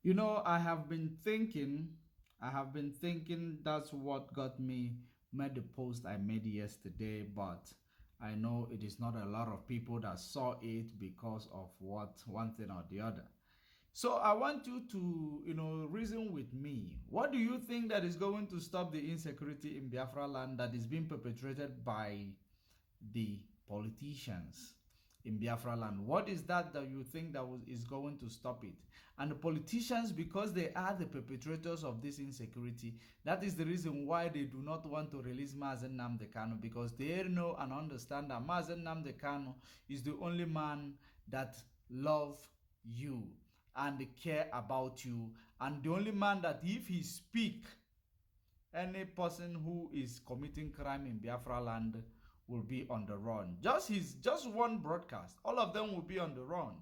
I have been thinking, that's what got me made the post I made yesterday, but I know it is not a lot of people that saw it because of one thing or the other. So I want you to, reason with me. What do you think that is going to stop the insecurity in Biafra land that is being perpetrated by the politicians in Biafra land? What is that you think is going to stop it? And the politicians, because they are the perpetrators of this insecurity, that is the reason why they do not want to release Mazen Nnamdi Kanu, because they know and understand that Mazen Nnamdi Kanu is the only man that love you and care about you, and the only man that if he speak, any person who is committing crime in Biafra land will be on the run. Just one broadcast, all of them will be on the run.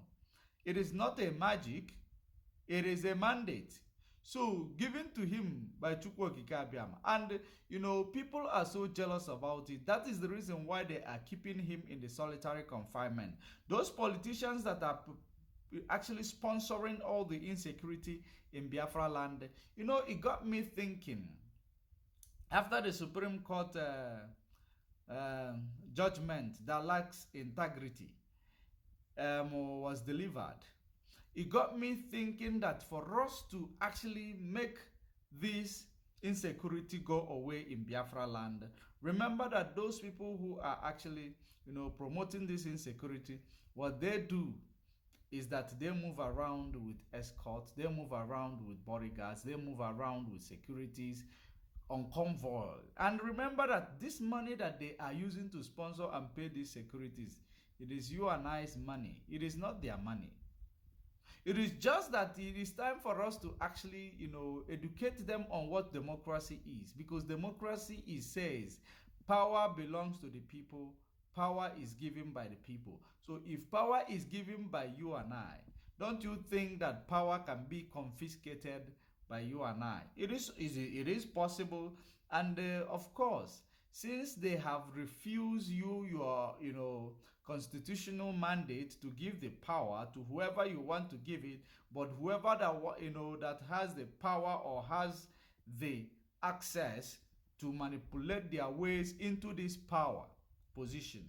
It is not a magic, it is a mandate. So given to him by Chukwuokike Abiyama. And people are so jealous about it. That is the reason why they are keeping him in the solitary confinement. Those politicians that are actually sponsoring all the insecurity in Biafra land, it got me thinking. After the Supreme Court judgment that lacks integrity was delivered, it got me thinking that for us to actually make this insecurity go away in Biafra land, remember that those people who are actually, promoting this insecurity, what they do is that they move around with escorts, they move around with bodyguards, they move around with securities on convoy. And remember that this money that they are using to sponsor and pay these securities, it is you and I's money. It is not their money. It is just that it is time for us to actually, educate them on what democracy is. Because democracy says power belongs to the people, power is given by the people. So if power is given by you and I, don't you think that power can be confiscated by you and I? It is possible. And of course, since they have refused you your constitutional mandate to give the power to whoever you want to give it, but whoever that has the power or has the access to manipulate their ways into this power position,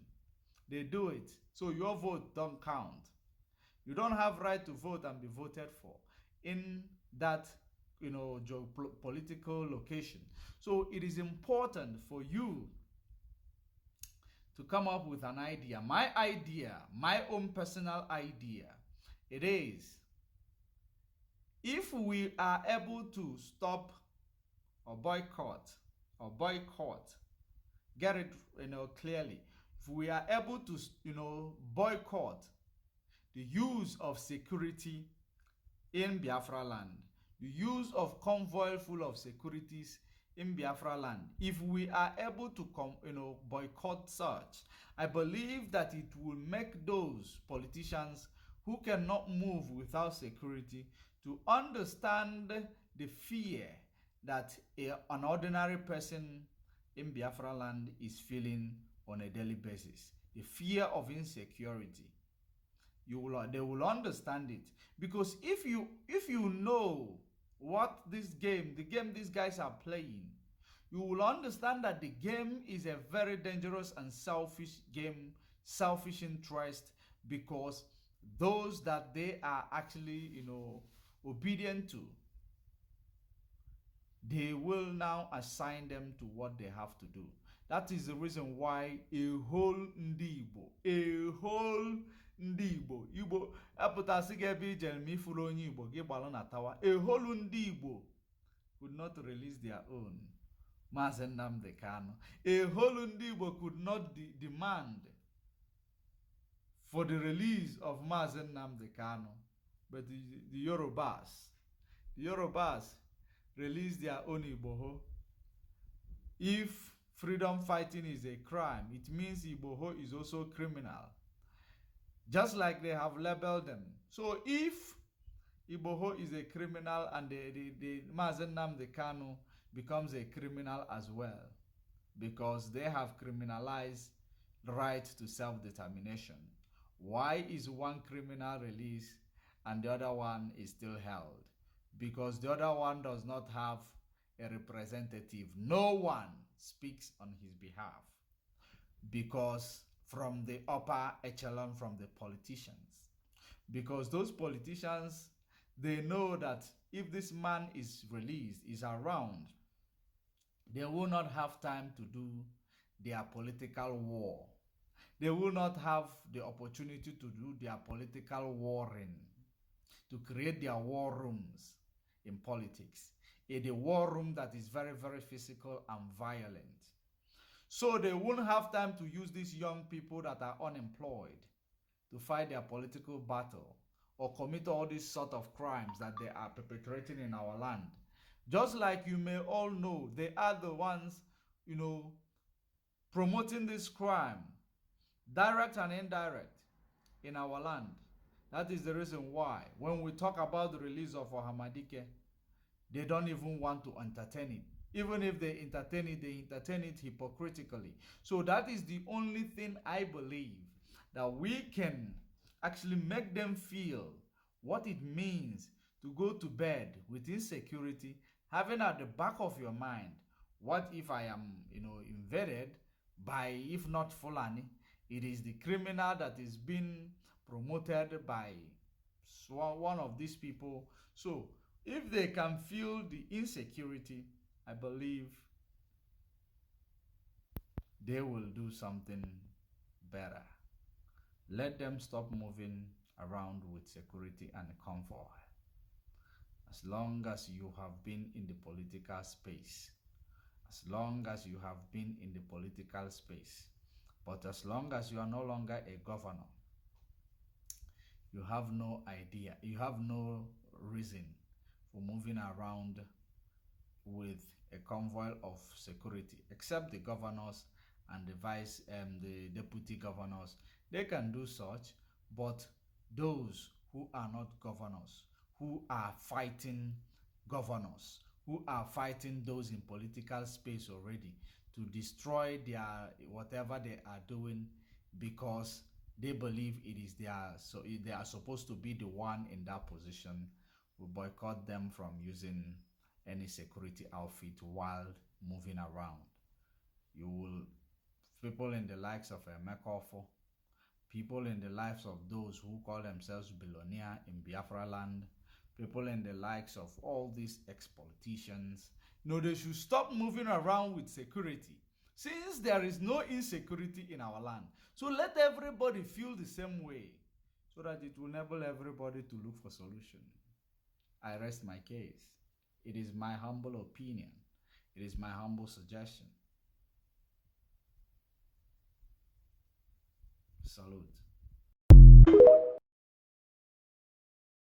they do it. So your vote don't count. You don't have right to vote and be voted for in that geopolitical location. So it is important for you to come up with an idea. My own personal idea, it is, if we are able to stop or boycott, get it clearly, if we are able to boycott the use of security in Biafra land, the use of convoy full of securities in Biafra land, if we are able to boycott such, I believe that it will make those politicians who cannot move without security to understand the fear that an ordinary person in Biafra land is feeling on a daily basis. The fear of insecurity. They will understand it. Because if you know what the game these guys are playing, you will understand that the game is a very dangerous and selfish game, selfish interest, because those that they are actually obedient to, they will now assign them to what they have to do. That is the reason why a whole Igbo Igbo apụtasị gị ebe ijere ma ifuru onye Igbo gị gbalụ na tawa, a whole ndị Igbo could not release their own Mazi Nnamdi Kanu. A whole ndị Igbo could not demand for the release of Mazi Nnamdi Kanu. But the Yorubas release their own Igboho. If freedom fighting is a crime, it means Igboho is also criminal. Just like they have labeled them. So if Igboho is a criminal and the Mazi Nnamdi Kanu becomes a criminal as well, because they have criminalized the right to self-determination. Why is one criminal released and the other one is still held? because the other one does not have a representative. No one speaks on his behalf, because from the upper echelon, from the politicians, because those politicians, they know that if this man is released, is around, they will not have time to do their political war. They will not have the opportunity to do their political warring, to create their war rooms in politics, in a war room that is very, very physical and violent. So they won't have time to use these young people that are unemployed to fight their political battle or commit all these sort of crimes that they are perpetrating in our land. Just like you may all know, they are the ones, promoting this crime, direct and indirect, in our land. That is the reason why when we talk about the release of Ohamadike, they don't even want to entertain it. Even if they entertain it hypocritically. So that is the only thing I believe, that we can actually make them feel what it means to go to bed with insecurity, having at the back of your mind, what if I am, invaded by, if not Fulani, it is the criminal that is being promoted by one of these people. So if they can feel the insecurity, I believe they will do something better. Let them stop moving around with security and convoy. As long as you have been in the political space, as long as you have been in the political space, but as long as you are no longer a governor, you have no idea, you have no reason for moving around with a convoy of security, except the governors and the deputy governors. They can do such, but those who are not governors, who are fighting governors, who are fighting those in political space already to destroy their whatever they are doing, because they believe it is their, so they are supposed to be the one in that position, will boycott them from using any security outfit while moving around. You will, people in the likes of Mekofo, people in the lives of those who call themselves billionaire in Biafra land, people in the likes of all these ex-politicians, they should stop moving around with security, since there is no insecurity in our land. So let everybody feel the same way, so that it will enable everybody to look for solution. I rest my case. It is my humble opinion. It is my humble suggestion. Salute.